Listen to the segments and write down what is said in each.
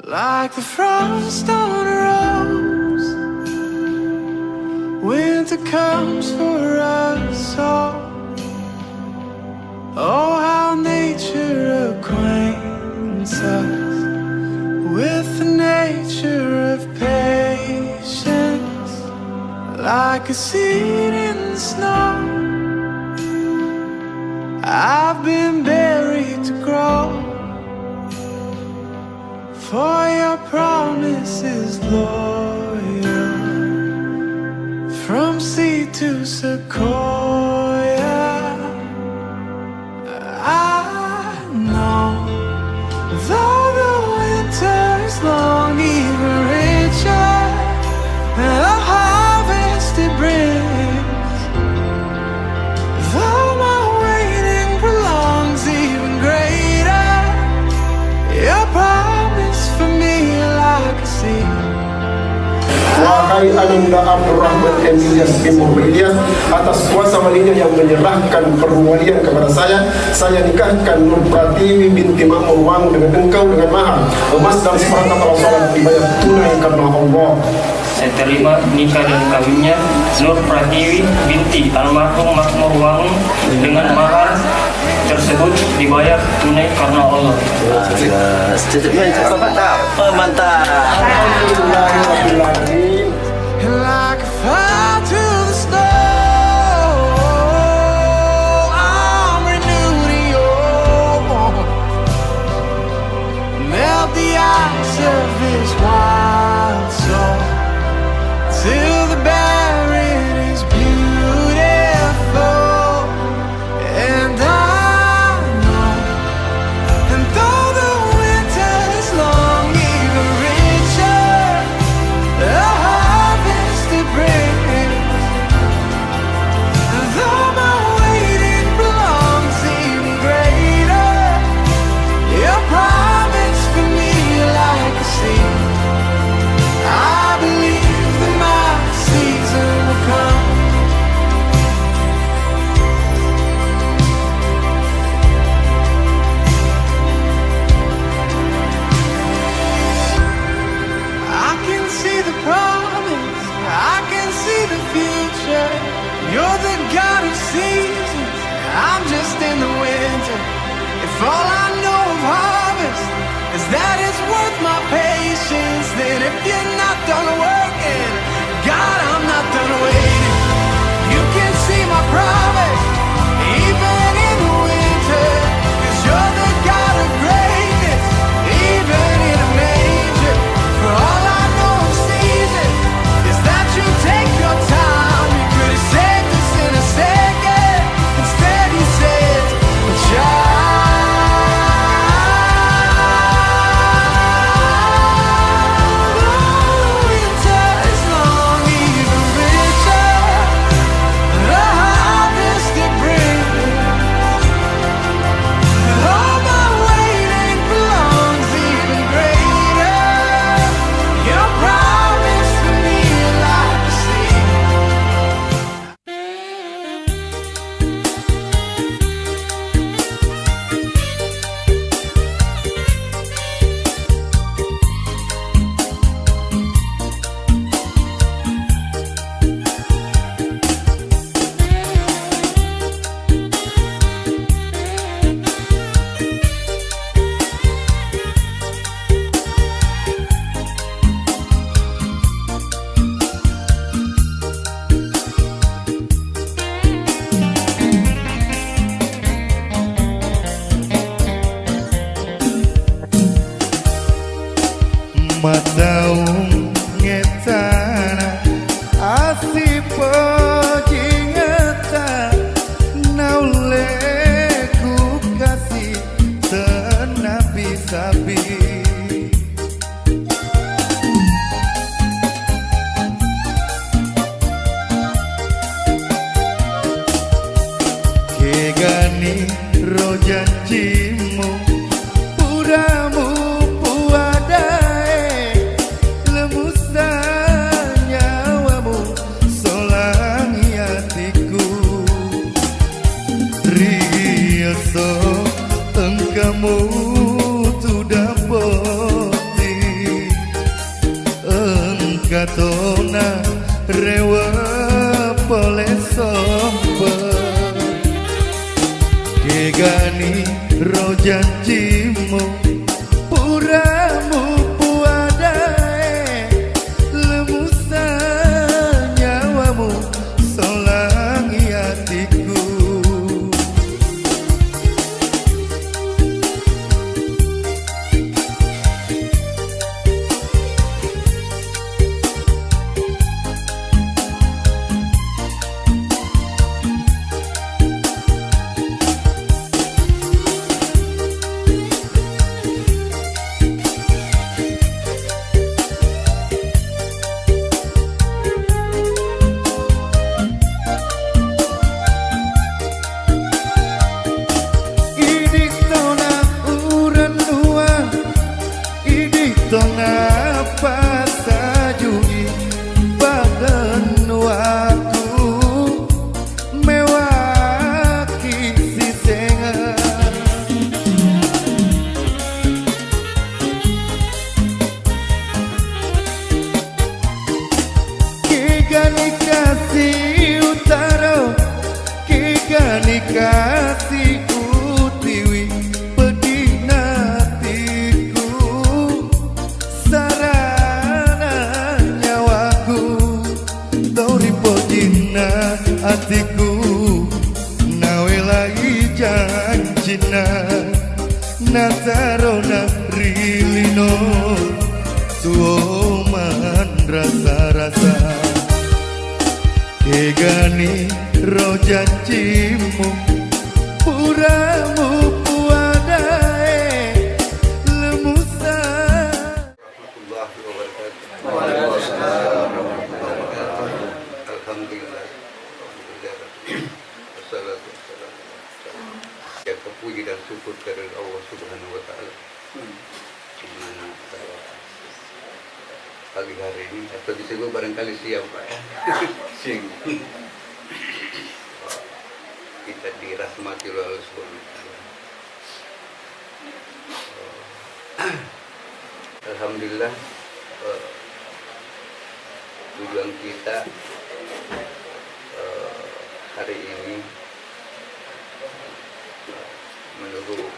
Like the frost on a rose, winter comes for us all. Oh, how nature acquaints us with the nature of patience. Like a seed in the snow, I've been buried to grow. For your promise is loyal, from sea to sequoia. I know, though the winter's long, even richer the harvest it brings. Though my waiting prolongs, even greater your promise for me, like a sea. Wahai Ananda Abdurrahman Emilyas bin Muhammadiyah, atas kuasa walinya yang menyerahkan perwalian kepada saya nikahkan Nur Pratiwi binti Makmur Wang dengan engkau dengan mahar emas dan seperangkat alat sholat dibayar tunai karena Allah. Saya terima nikah dan kawinnya Nur Pratiwi binti almarhum Makmur Wang dengan mahar tersebut dibayar tunai karena Allah. Mantap. Alhamdulillahirrahmanirrahim. Like a fire to the snow, I'm renewed in your warmth. Melt the ice of this wild soul till the barren is beautiful. And I know, and though the winter is long, even richer the harvest it brings. Though my waiting belongs, even greater your promise for me, like a sea. I believe that my season will come. I can see the promise, I can see the future. You're the God of seasons, I'm just in the winter. If all I know of harvest is that it's worth my patience, then if you're not done working, God, I'm not done waiting. You can see my promise, even in the winter, 'cause you're the God of greatness, even in a manger. For all I know of seasons is that you take your time. You could have saved us in a second, instead you said, child. Winter is long, even richer the harvest it brings. All my waiting belongs, even greater your promise for me, like a sea. Mataung ngetana asipo jingata naule ku kasih tenapi sabi kegani rojanjimu puramu puadae lemusan nyawamu solangi hatiku rioso engkamu tu dapati Kegani ro janjimu puramu puadae lemusan nyawamu solangi hatiku. Tona pasajui badan waku mewaki sisengan kigani kasih utara kigani kasih utiwi hatiku nawe lagi janjina natarona rilino tuoman rasa-rasa kegani ro janjimu puramu puadae lemusan. Waalaikumsalam. Alhamdulillah. Ya kepuji dan syukur kepada Allah Subhanahu wa taala. Dimana pagi hari ini atau disebut barangkali siang Pak ya. Siang. Kita dirahmati oleh Allah Subhanahu wa taala. Alhamdulillah tujuan kita hari ini menurut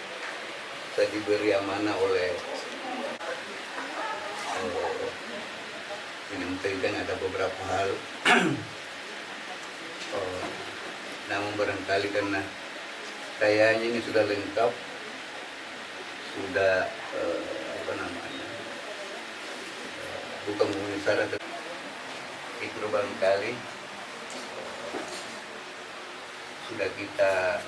saya diberi amanah oleh menyampaikan ada beberapa hal namun barangkali karena kayaknya ini sudah lengkap, sudah bukan memenuhi syarat itu barangkali sudah kita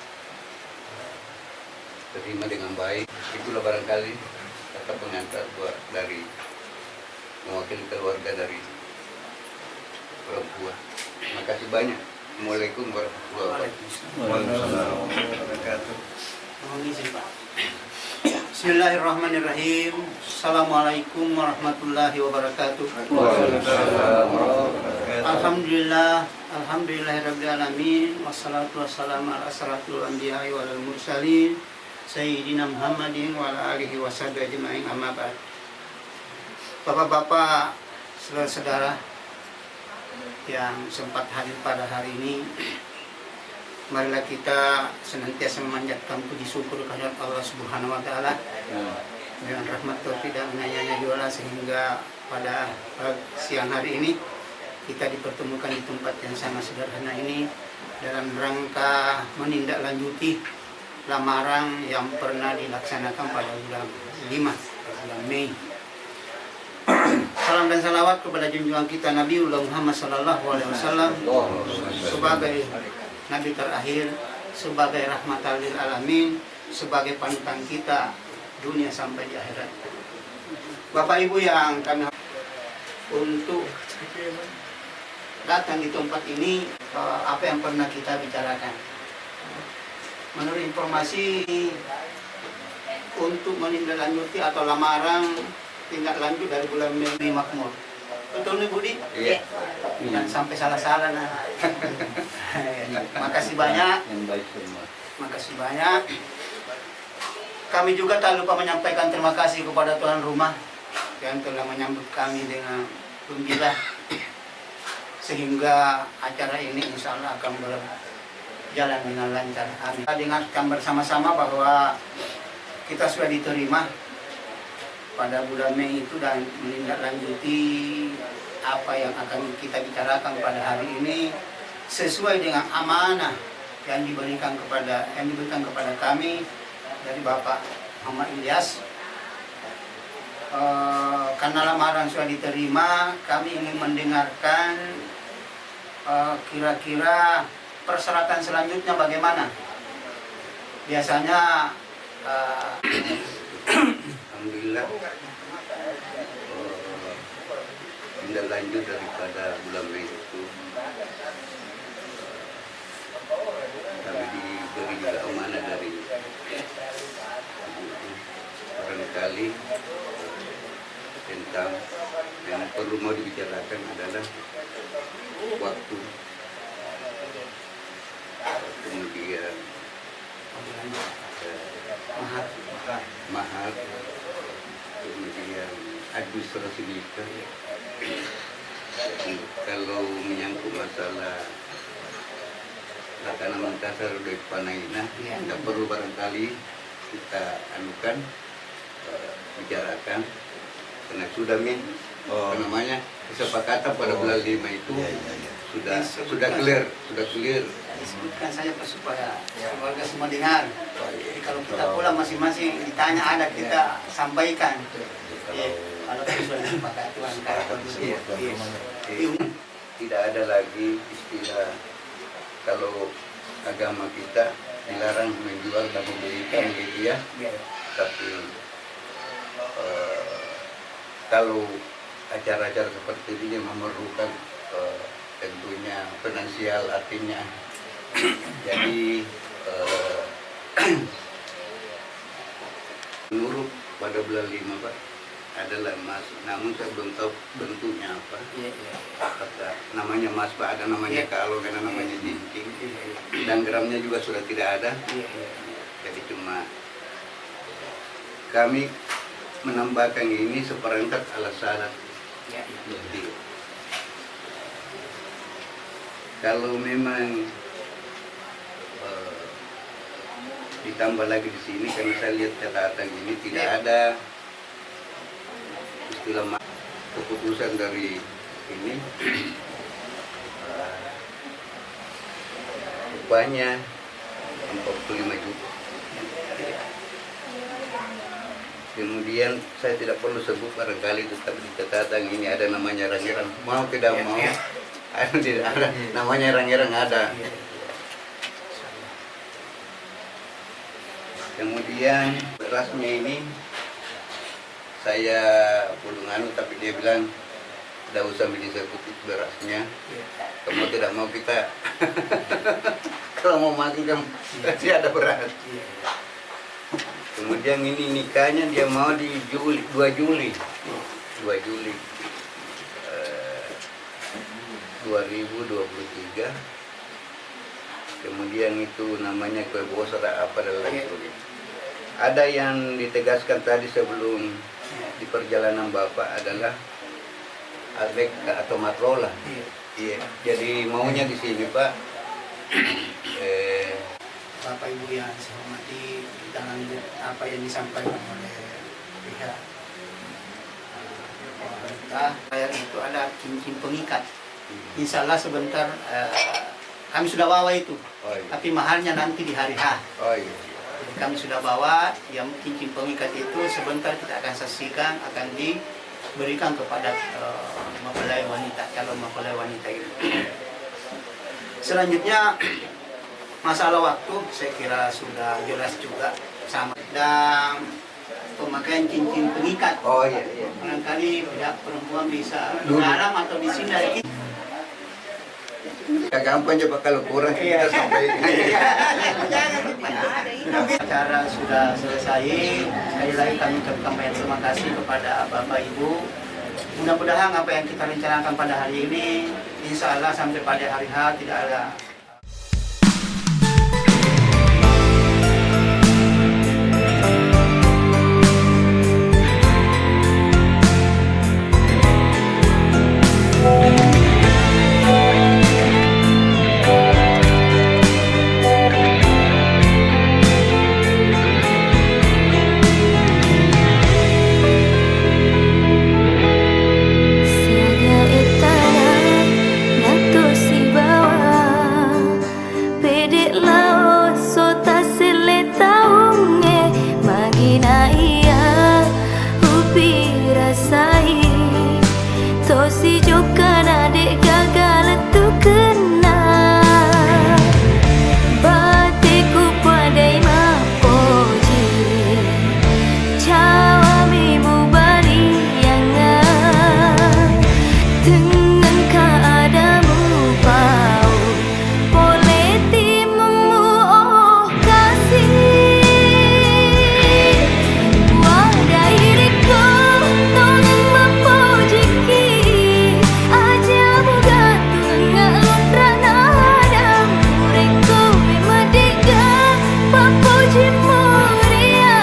terima dengan baik. Itulah barangkali kata pengantar dari mewakili keluarga dari orang tua. Terima kasih banyak. Assalamualaikum warahmatullahi wabarakatuh. Bismillahirrahmanirrahim. Assalamualaikum warahmatullahi wabarakatuh. Alhamdulillah, alhamdulillahirabbil alamin, wassalatu wassalamu ala asyrafil anbiya'i wal mursalin sayyidina Muhammadin wa ala alihi washabihi ajma'in, amma ba'd. Bapak-bapak, saudara-saudara yang sempat hadir pada hari ini, marilah kita senantiasa memanjatkan puji syukur kehadirat Allah Subhanahu wa taala dengan rahmat taufik dan inayahnya juga, sehingga pada siang hari ini kita dipertemukan di tempat yang sangat sederhana ini dalam rangka menindaklanjuti lamaran yang pernah dilaksanakan pada bulan 5 bulan Mei. Salam dan salawat kepada junjungan kita Nabiullah Muhammad SAW sebagai Nabi terakhir, sebagai rahmatan lil alamin, sebagai panutan kita dunia sampai di akhirat. Bapak Ibu yang kami untuk datang di tempat ini, apa yang pernah kita bicarakan. Menurut informasi untuk menindaklanjuti atau lamaran tindak lanjut dari bulan Mei makmur. Betul nih Budi? Iya. Dan sampai salah-salah nah. Makasih banyak. Yang baik semua. Makasih banyak. Kami juga tak lupa menyampaikan terima kasih kepada tuan rumah yang telah menyambut kami dengan gembira, sehingga acara ini insya Allah akan jalan dengan lancar. Amin. Kita dengarkan bersama-sama bahwa kita sudah diterima pada bulan Mei itu dan menindaklanjuti apa yang akan kita bicarakan pada hari ini sesuai dengan amanah yang diberikan kepada kami dari Bapak Muhammad Ilyas. Karena lamaran sudah diterima, kami ingin mendengarkan kira-kira persyaratan selanjutnya bagaimana. Biasanya Alhamdulillah tindak lanjut daripada bulan Mei itu kami diberi juga amanah dari barangkali tentang yang perlu mau dibicarakan adalah waktu, kemudian mahar, kemudian administrasi nikah. Kalau menyangkut masalah lakana mengkasar dari panaina, tidak perlu barangkali kita anukan bicarakan karena sudah namanya kesepakatan pada bulan 5 itu sudah clear. Disebutkan saja supaya warga semua dengar. Jadi kalau kita pulang masing-masing ditanya ada kita sampaikan. Kalau sudah disepakati tidak ada lagi istilah kalau agama kita dilarang menjual dan membelikan gitu ya. Tapi kalau acara-acara seperti ini memerlukan tentunya finansial artinya jadi menurut pada bulan 5 Pak adalah emas, namun saya belum tahu bentuknya apa. Apakah namanya emas Pak, ada namanya kalung, ada namanya cincin, dan gramnya juga sudah tidak ada. Jadi cuma kami menambahkan ini seperangkat alat syarat. Jadi, kalau memang ditambah lagi di sini, karena saya lihat catatan ini tidak ada istilah keputusan dari ini upahnya 45 juta. Kemudian saya tidak perlu sebut barangkali tetap di catatan ini ada namanya rang-rang, mau tidak mau ada tidak ada namanya rang-rang ada. Kemudian berasnya ini saya perlu nganu tapi dia bilang tidak usah disebut berasnya. Kamu tidak mau kita kalau mau makan kan pasti ada beras. Kemudian ini nikahnya dia mau di 2 Juli 2023. Kemudian itu namanya kue bosor apa dan lain sebagainya. Ada yang ditegaskan tadi sebelum di perjalanan Bapak adalah albek atau matrola. Iya. Jadi maunya di sini Pak. Bapak Ibu yang saya hormati, dengan apa yang disampaikan oleh pihak pemerintah, itu ada cincin pengikat. Insya Allah sebentar kami sudah bawa itu, tapi mahalnya nanti di hari H. Jadi kami sudah bawa yang cincin pengikat itu sebentar kita akan saksikan, akan diberikan kepada mempelai wanita, calon mempelai wanita itu. Selanjutnya masalah waktu saya kira sudah jelas juga sama, dan pemakaian cincin pengikat. Barangkali pihak perempuan bisa di dalam atau di sini dari kita. Ya gampang coba kalau kurang kita sampai. Acara sudah selesai. Sekali lagi kami ucapkan banyak terima kasih kepada Bapak Ibu. Mudah-mudahan apa yang kita rencanakan pada hari ini, insya Allah sampai pada hari H tidak ada na ia upi rasai tosi joka na dek gagal tu kena batiku padai mapoji cawa mimu bali yang dengan keadamu pau boleh timu oh kasih wadai diriku tolong mapojiki aja buga tengah lontrana hadam mereka memadiga papoji muria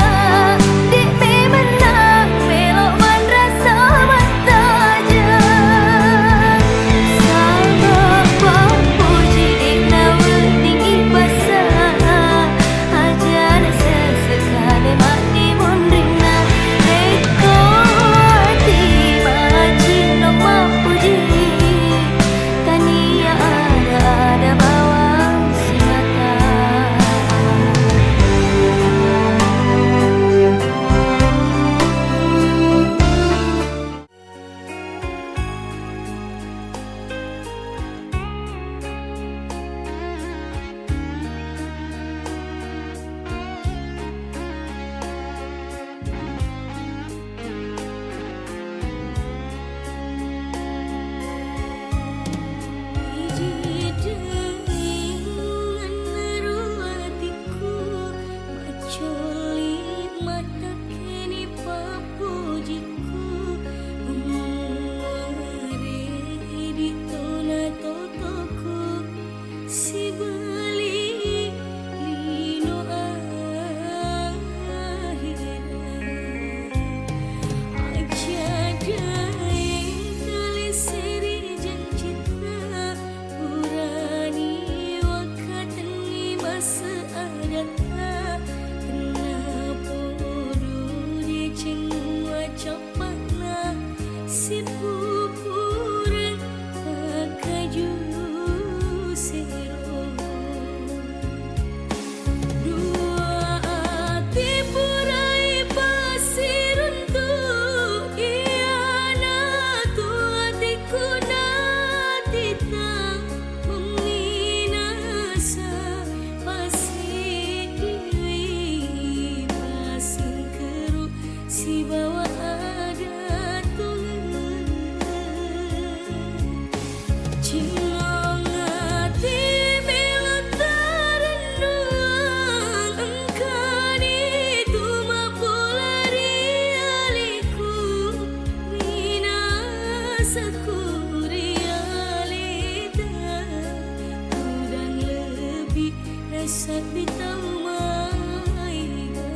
dik memenang melok man rasa mataja sama papoji dik nawa tinggi basah aja nasa sekali mati mondrina reko hati macin no mapuji tania ada bawang simata. Si bali lino akhirnya Ajadai kali seri janjita purani wakatani masa adata kenapa duri cengwa capana si pupure pakaju sero dua hati purai pasir untuk iana tu hatiku natita meminasa pasir diri pasir keru si bawa ada tungan Cilong hati melontar renung engkau itu mampu lari aliku minasaku realita udang lebih rasa bitau maiga.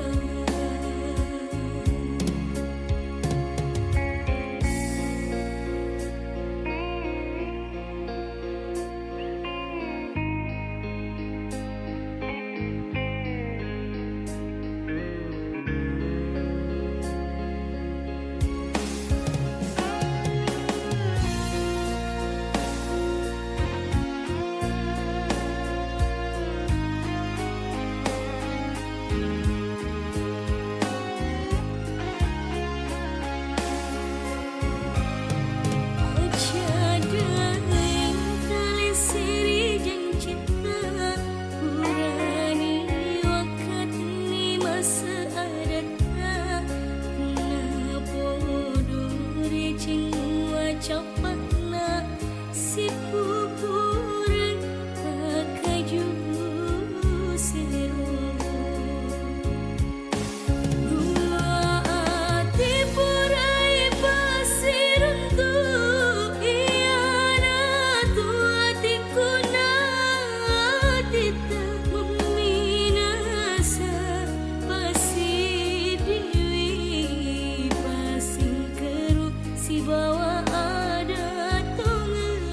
Ajadai kali seri janjita purani wakatni masa adata kenapa duri cengwa capana si pupure pakaju sero dua hati purai pasir untuk iana tu hatiku natita meminasa pasir diri pasir keru si bawa ada tungan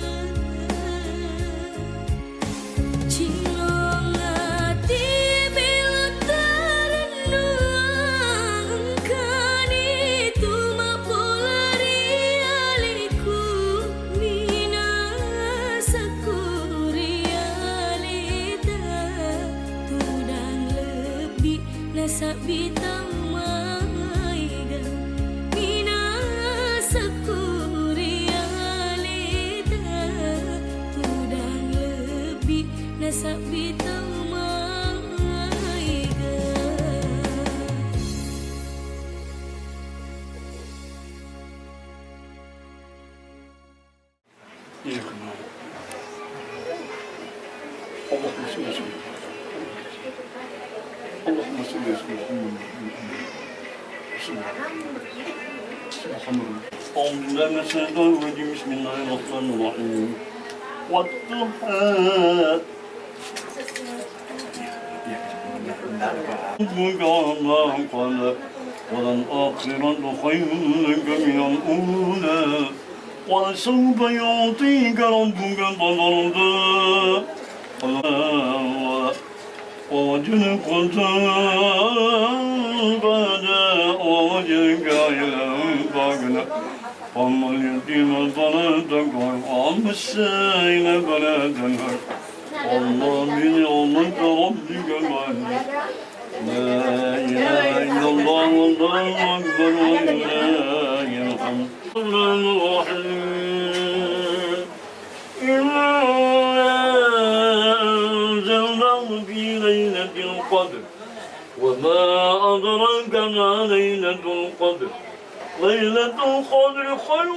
Cilong hati melontar renung engkau itu mampu lari aliku minasaku realita tudang lebih nasa bitau nasak bitau maiga. Iya kenal. Allahumma sholli ala Allahumma sholli ala أعوذ بالله من الشيطان الرجيم بسم الله الرحمن الرحيم والضحى وما قلق وللآخرة خير لك من الأولى ولسوف يعطيك ربك فترضى ووجهك فهدى ووجهك فأغنى وأما اليتيم فلا تقهر وأما السائل فلا تنهر والله بنعمة ربك فحدث لا إله إلا الله والله أكبر ولله الحمد الرحمن الرحيم إنا أنزلناه في ليلة القدر وما أدراك ما ليلة القدر ليلة القدر خير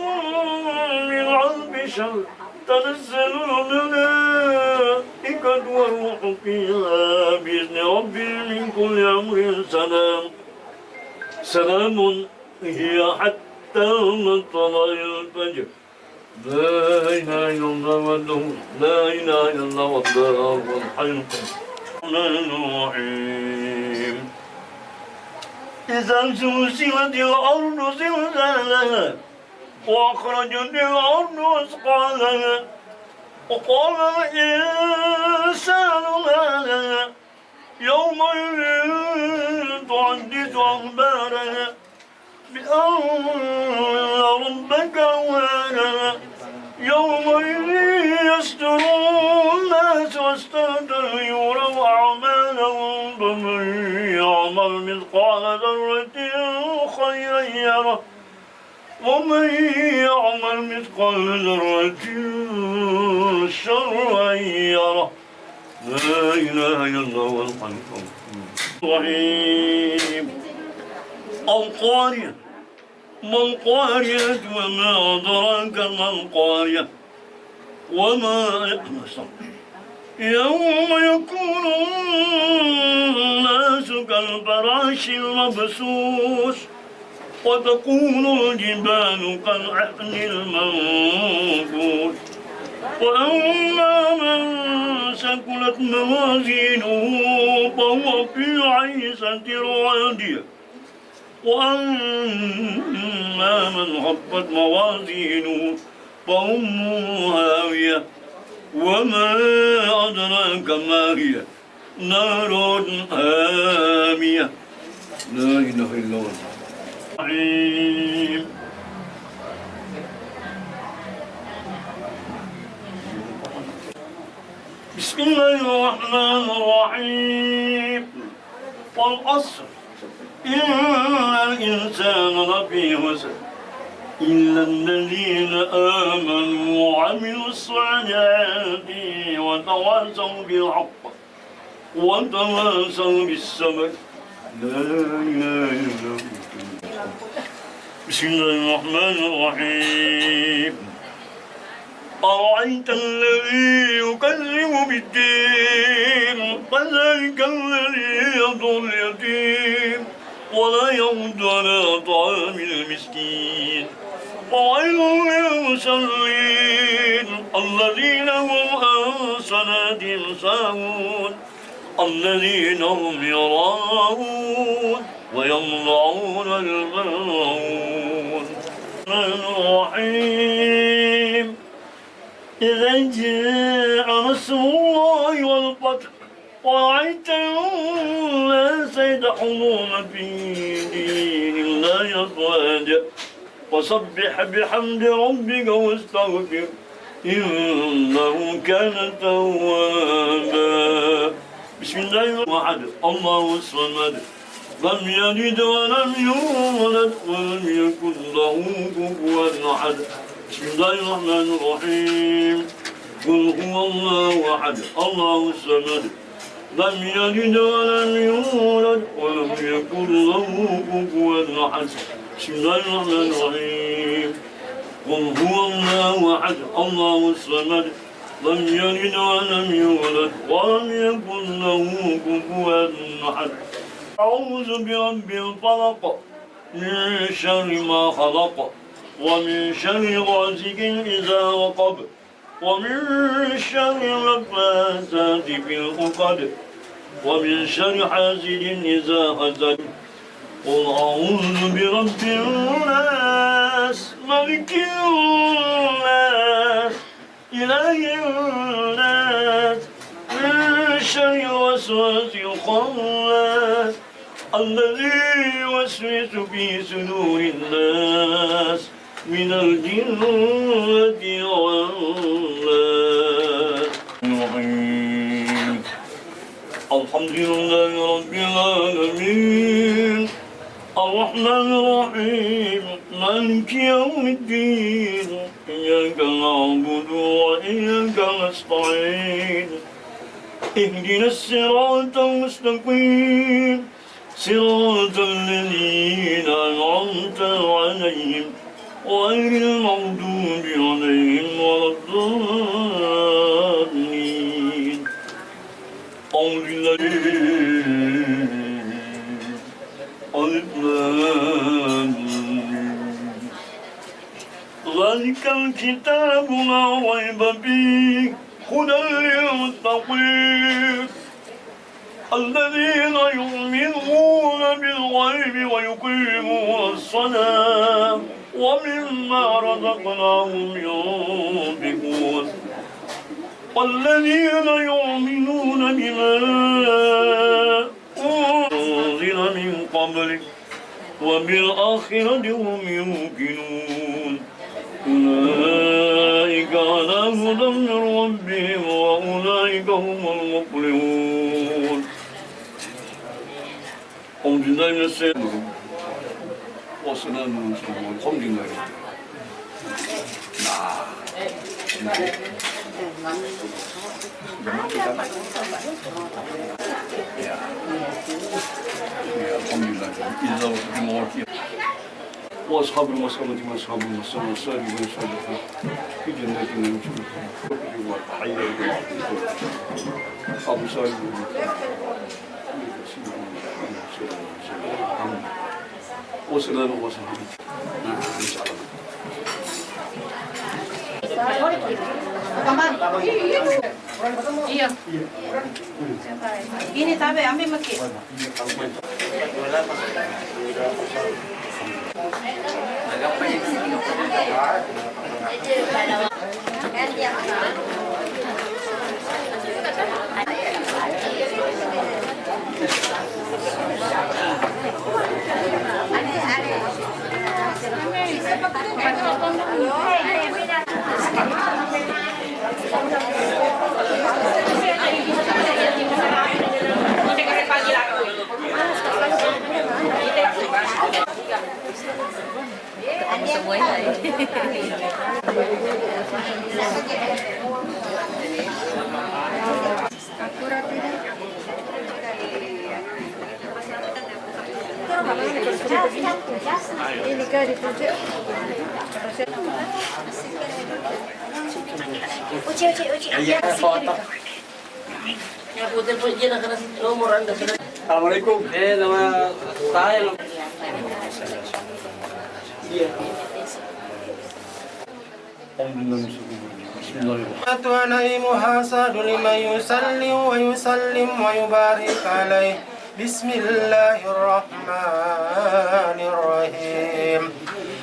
من ألف شهر تنزل الملائكة والروح فيها بإذن ربهم من كل أمر سلام هي حتى مطلع الفجر لا إله إلا الله وحده لا إله إلا الله والله الحي القيوم الرحيم إذا زلزلت الأرض زلزالها وأخرجت الأرض أثقالها وقال الإنسان ما لها يومئذ تحدث أخبارها بأن ربك أولاها يومئذ يصدر الناس أشتاتا ليروا أعمالهم فمن يعمل مثقال ذرة خيرا يره ومن يعمل مثقال ذرة شرا يره لا إله إلا الله الحي الرحيم القارية ما القارية وما أدراك ما القارية وما يوم يكون الناس كالفراش المبثوث وتكون الجبال كالعهن المنفوش وأما من ثقلت موازينه فهو في عيشة راضية وأما من خفت موازينه فأمه هاوية وما أدراك ما هي نار هامية لا إله إلا الله الرحيم بسم الله الرحمن الرحيم والعصر إن الإنسان لفي خسر إلا الذين آمنوا وعملوا الصالحات وتواصوا بالحق وتواصوا بالصبر لا إله إلا الله بسم الله الرحمن الرحيم أرأيت الذي يكذب بالدين فذلك الذي يضر اليتيم ولا يرد على طعام المسكين وويل للمصلين الذين هم عن صلاتهم ساهون الذين هم يراءون ويمنعون الماعون الرحيم إذا جاء نصر الله والفتح ورأيت الناس يدخلون في دين الله أفواجا فسبح بحمد ربك واستغفر إنه كان توابا بسم الله الرحمن الرحيم الله الصمد لم يلد ولم يولد ولم يكن له كفوا أحد بسم الله الرحمن الرحيم قل هو الله أحد الله الصمد لم يلد ولم يولد ولم يكن له كفوا أحد بسم الله الرحمن الرحيم قل هو الله أحد الله الصمد لم يلد ولم يولد ولم يكن له كفوا أحد أعوذ برب الفلق من شر ما خلق ومن شر غاسق إذا وقب ومن شر النفاثات في العقد ومن شر حاسد إذا حسد قل أعوذ برب الناس ملك الناس إله الناس من شر الوسواس الخناس الذي يوسوس في صدور الناس من الجنة والناس الرحيم الحمد لله رب العالمين الرحمن الرحيم مالك يوم الدين إياك نعبد وإياك نستعين اهدنا الصراط المستقيم صراط الذين أنعمت عليهم غير المغضوب عليهم ولا الضالين أعوذ بالله ذلك الكتاب لا ريب فيه هدى للمتقين الذين يؤمنون بالغيب ويقيمون الصلاة ومما رزقناهم ينفقون والذين يؤمنون بما أنزل من قبلك وبالآخرة هم يوقنون أولئك على هدى من ربهم وأولئك هم المفلحون الحمد لله من السيد والسلام على المرسلين الحمد لله وأصحاب المسألة ما أصحاب المسألة السابقين السابقين في جنات النعيم وحي أصحاب السابقين وسلام وسلام إن شاء الله Iya. Ini tabe ambil maki. Ini kah ditunjuk? Uci. Ya putih puji nak kena nomor anda sudah. Assalamualaikum. Nama saya. Iya. ونعيمها ساد لمن يسلم ويسلم ويبارك عليه بسم الله الرحمن الرحيم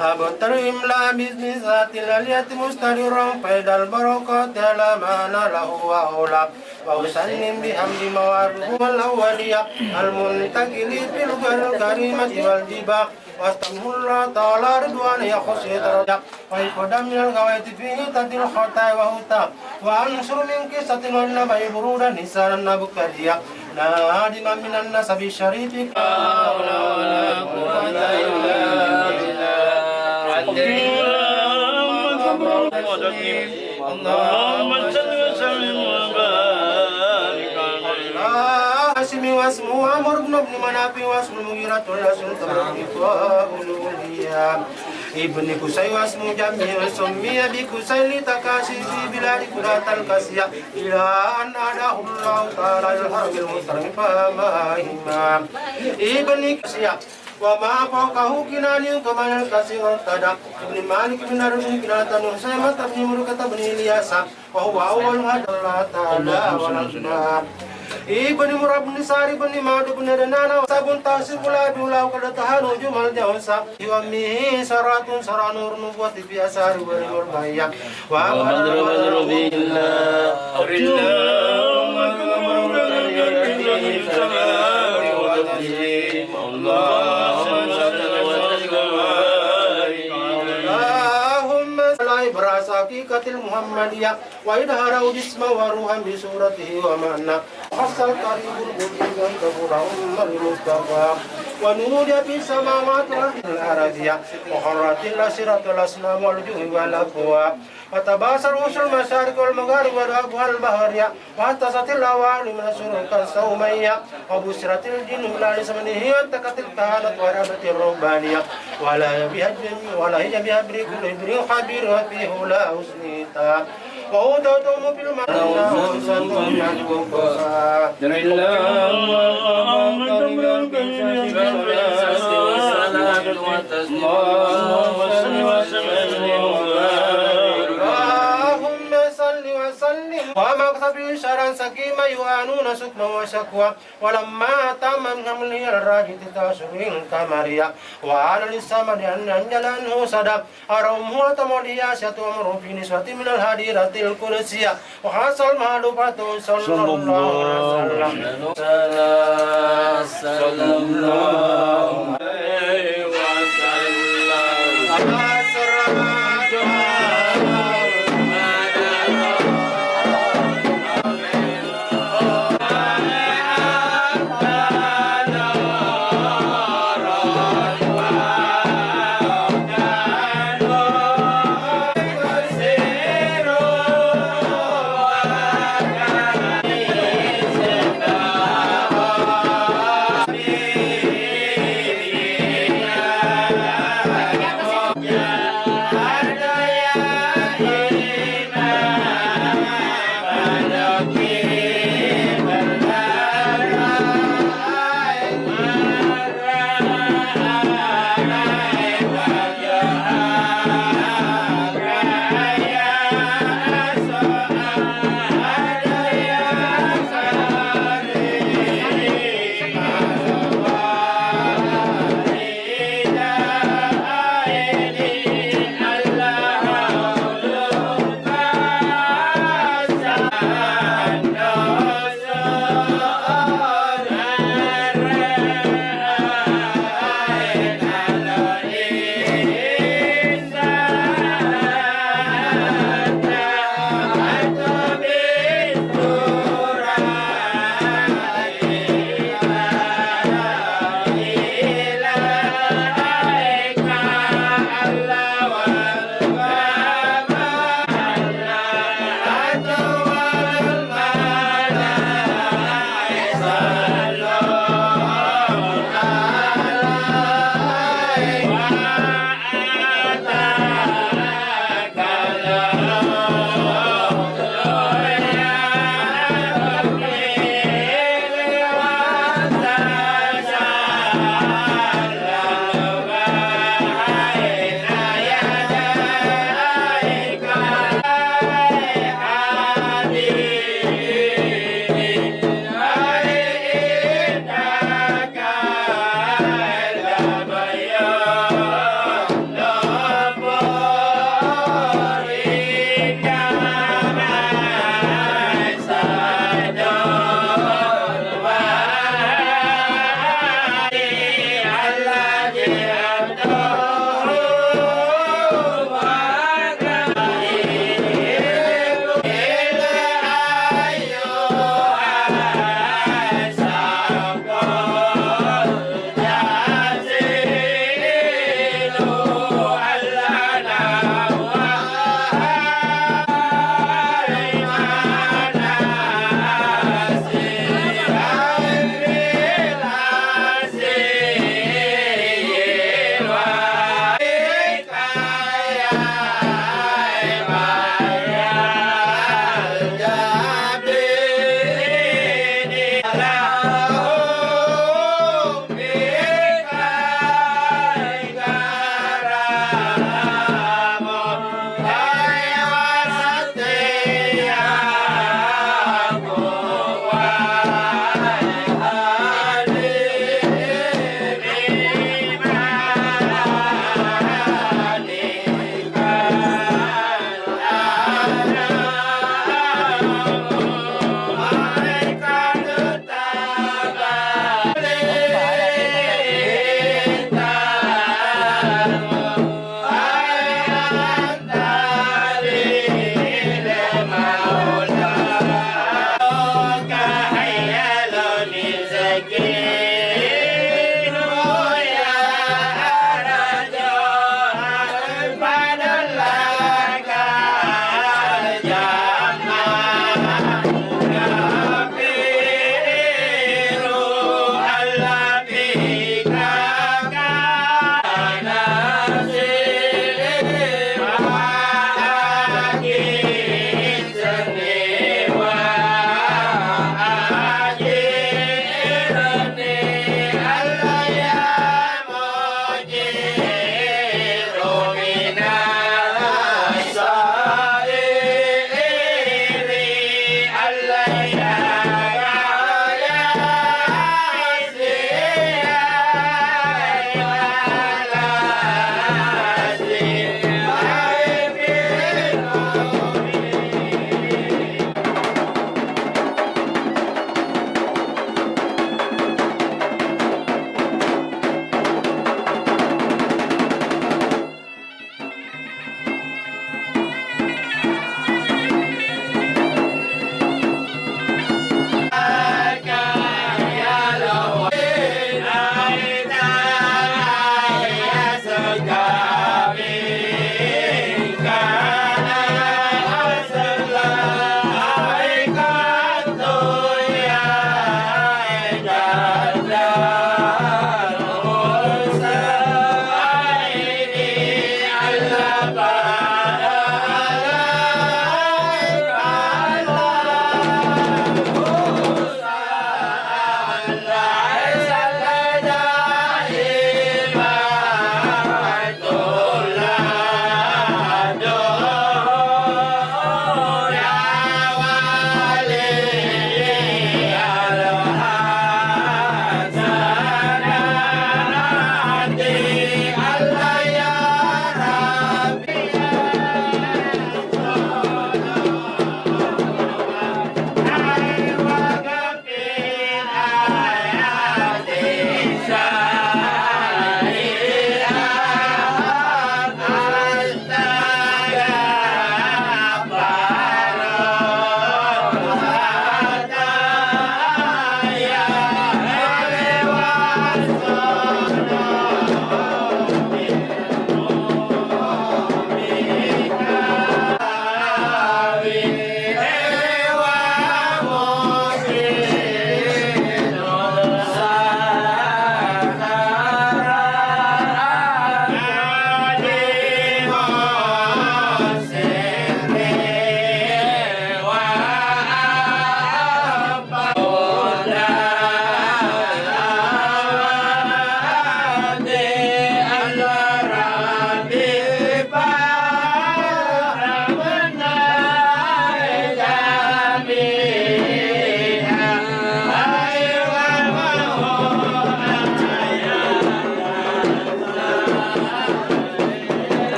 أبتر إملا باسم ذات العلية مستدرا فيد البركات على ما ناله وأولى وأسلم بحمد موارده الأولية المنتقل في الكريمة والجبال واستغفر الله تعالى رضوان يخص درجة ويفد من الغواية فيه تدل الخطايا وهتا وأنصر من قصة والنبي برودا نساء النبكرية نادم من النسب الشريف لا حول ولا قوة إلا بالله وتسليم اللهم صل وسلم وبارك عليه Hasimi wasmu Amr bin Abdi Manafi wasmu Mughiratul Rasul Tabrikwa Ibni Kusai wasmu Jamil Summiya bi Kusai li takasi fi biladi Kudatal Kasiyah ila an adahullahu ta'ala al-harbil muhtaram fama imam Ibni Kasiyah wa ma fawqahu kinani kamal kasir tada ibn Malik bin Arun bin Atanu Husayn matabni murukata bin Ilyasa wa huwa awwal hadallah ta'ala wa nasbah Ibni Murab bin Sari bin Madu bin Danana sabun tasir kula dula kada tahanu jumal jawsa wa mi saratun saranur nubuwati bi asari wa murbaya wa badru billah Hakikatil Muhammadiyah wa idhara jisma wa ruhan bi suratihi wa ma'na hasal qaribul budigan kabura ummal mustafa wa nudiya bis samawati wal aradiyah wa haratil asiratul asnam wal juhi wal aqwa Fatabasar usul masyariq wal magharib wa abwal bahariyah wa tasatil awali min surukan sawmayah wa busratil jinu la lismanihi wa takatil kahanat wa rabatir rubbaniyah wa la bihajmi wa la hijab bihabri kulli ibri khabir wa fihi la husnita wa udatum fil manna wa santum ya'lamu qasa ومقتبل شرا سكيما يعانون سكما وشكوى ولما تم من حمله الراجد تاشر الكمرية وعلى للسمد أن أنجل أنه صدق أرهم هو تموليا شتومر في نسوة من الهديرة الكرسية وحصل مالوبة صلى الله عليه وسلم صلى الله عليه وسلم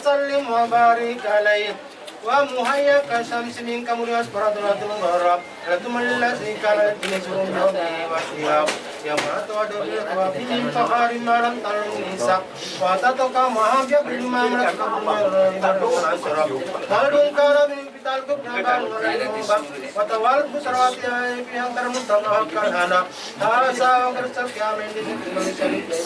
وسلم وبارك عليه ومهيا كشمس من كمرياس برادنا تمغرب لتم الذي كان يسرون ربي وشياب يا مرات ودبير وفي فخار ما لم تنسى واتتك مهابيا بما ملك قالوا كان من بتال كبنا وتوالد بسراتي في أنتر مستقى كهانا هذا وكرسل كامل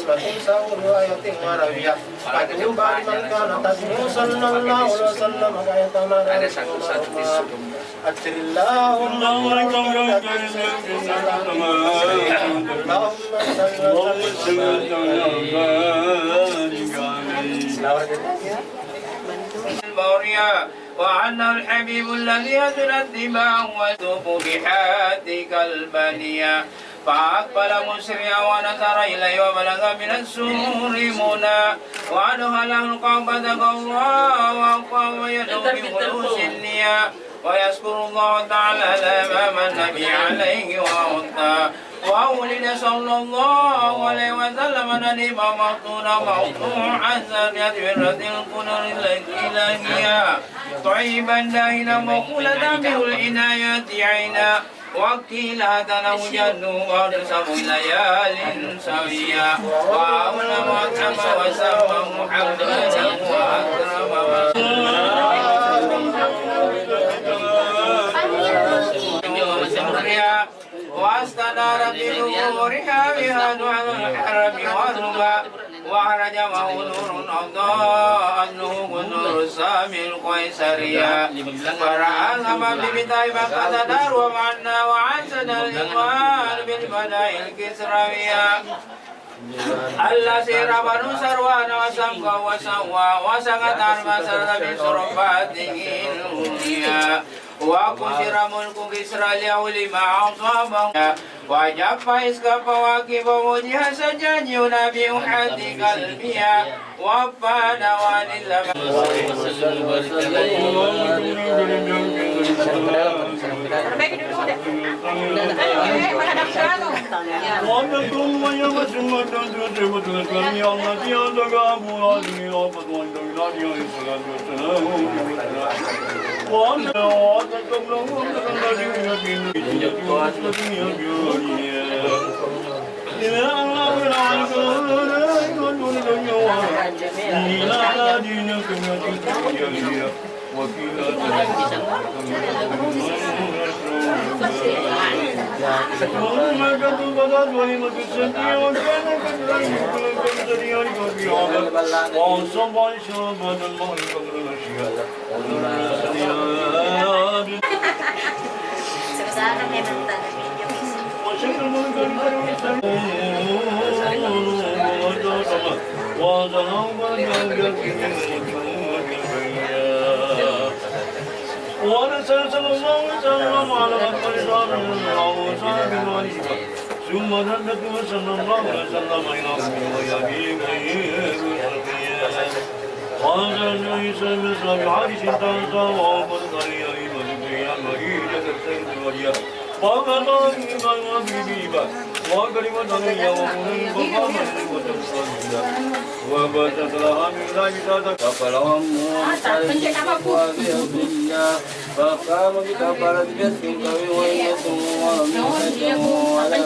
لكن ساور آيات مرابيا فاتهم بعد من كان تسمو صلى الله عليه وسلم ada satu-satu tisu. وعنا الحبيب الذي يزن الدماء وذوب بحاتك البنية فأقبل مسرعا ونظر إليه وبلغ من السرور منى وأدخل القبة الله وأقام يده بخلوص النية ويذكر الله تعالى أمام النبي عليه وعطى وأولد صلى الله عليه وسلم ندم مقتولا موضوعا زانية برة القدر الإلهية طيبا دائنا مقولة به العنايات عينا وقيل هذا جد وارسم ليال سويا وأولى وأكرم وسمى محمدا وأكرم واستدار بظهورها بها دعاء الحرم والربا وخرج معه نور أضاء أنه نور السامي القيصرية فرأى الأمام ببتاء مكة دار ومعنا وعسد الإيمان بالبدائل الكسروية الذي ربنا سروان وسمك وسوى وسقط المسر بصرفاته الأولياء وكسر ملك كسرى لعلم أصابه وجف إسكا فواكب وجه سجاج ينبي حد قلبيا وفى نوال ونسأل صلى الله وسلم على أكبر صاحب ثم ردت وصلى الله وسلم إلى ويبيك قال عيسى مثل بعرش تنسى وأمر طريق ملكيا مهيجة السيد الوليا وقضى بيبا وبيبا وكلمة عليا وقل فقام وتبصرنا وبتت لها من لا يتدك فلهم فقام بكفارة جسد قوي وإنة ولم يسجموا ولا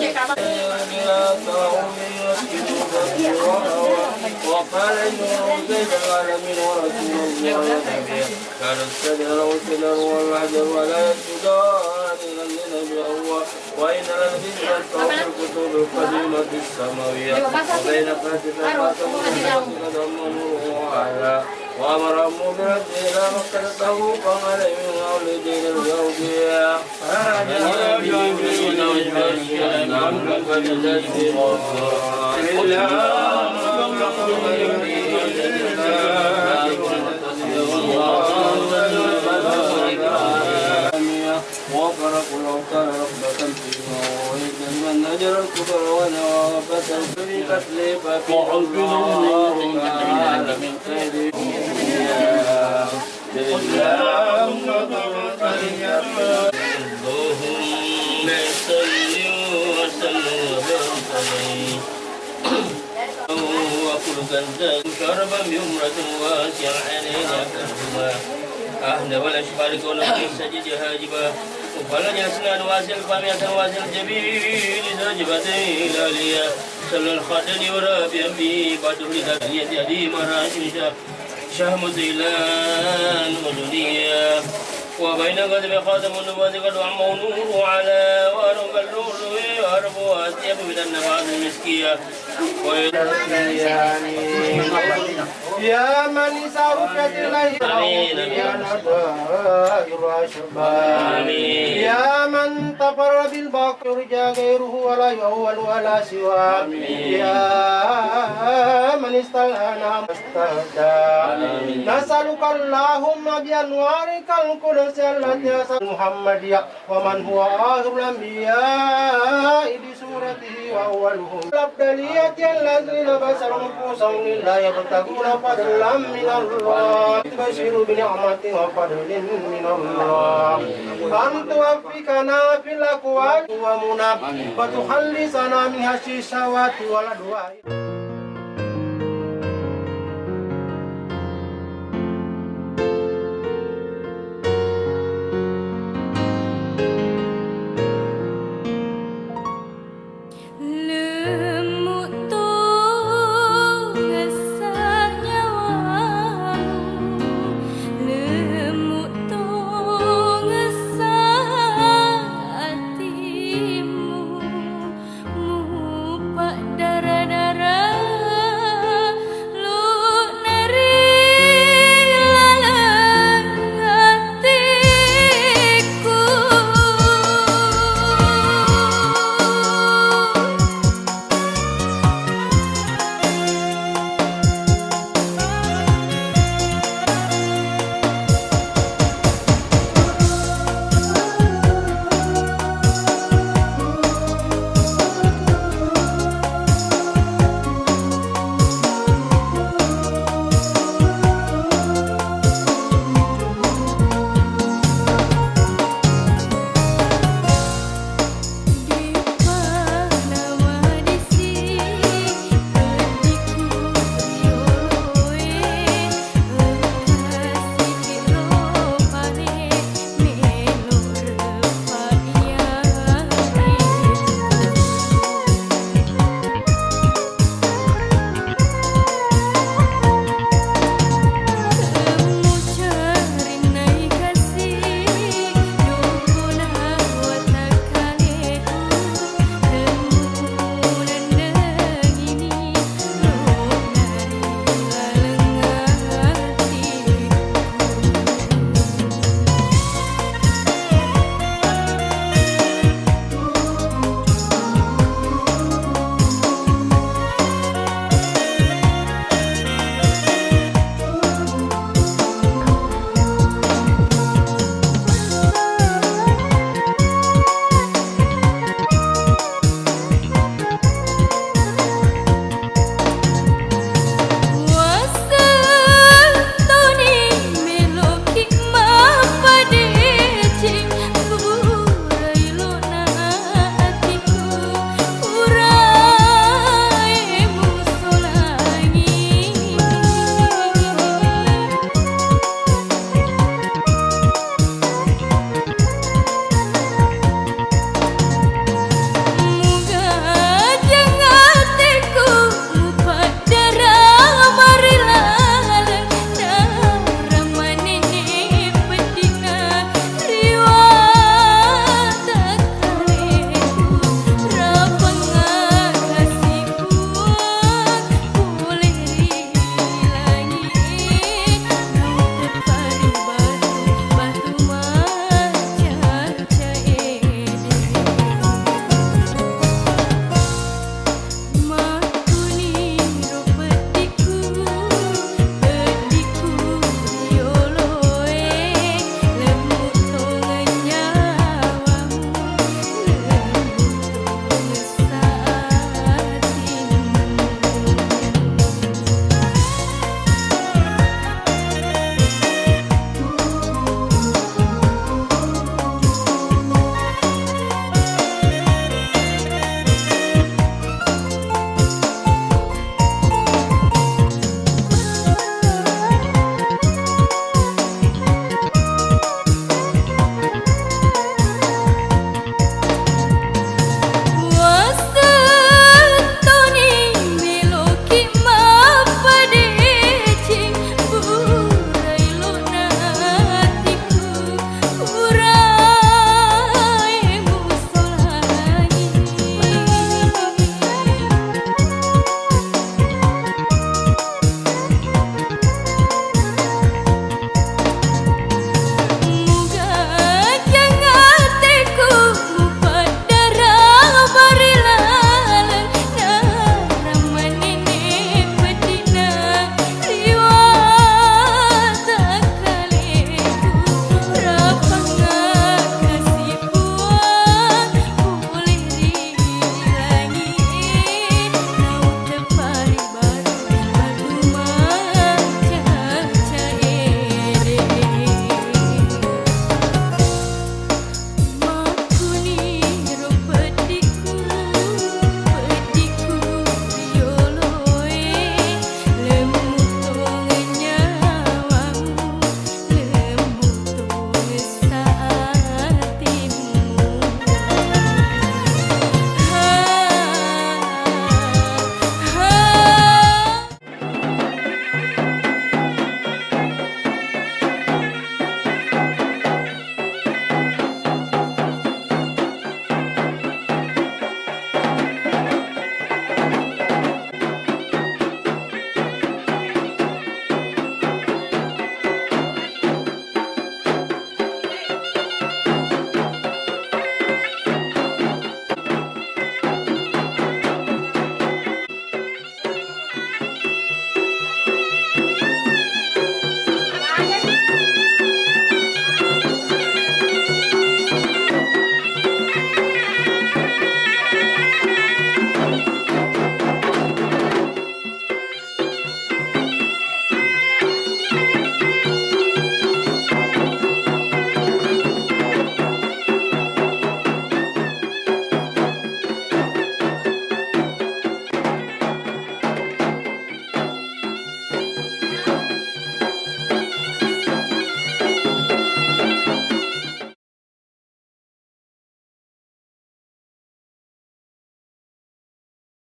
وقال إنه زيد العالمين ورسول الله كان السدر والسدر والحجر ولا يسجدان إلى النبي الله وإن الذي يذكر في الكتب القديمة السماوية وبين فاتحة وتضمنه على وأمرهم برد إلى مكة تبوقا عليه من أول دين اليهودية وفرقوا الأوطان رغبة فيما وإذن من نجر الكبر ونوابة في قتل ففي الله تعالى من خير اللهم صل وسلم وبارك عليه وخلقا شربا بأمرة واسعا علينا كرهما أهدى ولا شبارك ونبي السجد هاجبا وفلا جلسنا نواسي الفامية واسي الجبيل سجبتين الالية صلى الخاتم ورابيا بي بدر لدالية أديم راشد شهم زيلان ودنيا وبين قدم خاتم النبوة قد عمه نور على وارق النور وارب واسيب من النبات المسكية يا من سرفت إليه يا ندائر أشباه يا من تفر بالباق يرجى غيره ولا يؤول ولا سواه يا من استلهنا مستهدى نسألك اللهم بأنوارك القدس التي أسأل محمد ومن هو آخر الأنبياء بسورته وأولهم الأبدلية الذين بشروا نفوسهم لله يبتغون فضلا من الله بشر بنعمة وفضل من الله أن توفقنا في الأقوال ومنى وتخلصنا من هش الشهوات والأدواء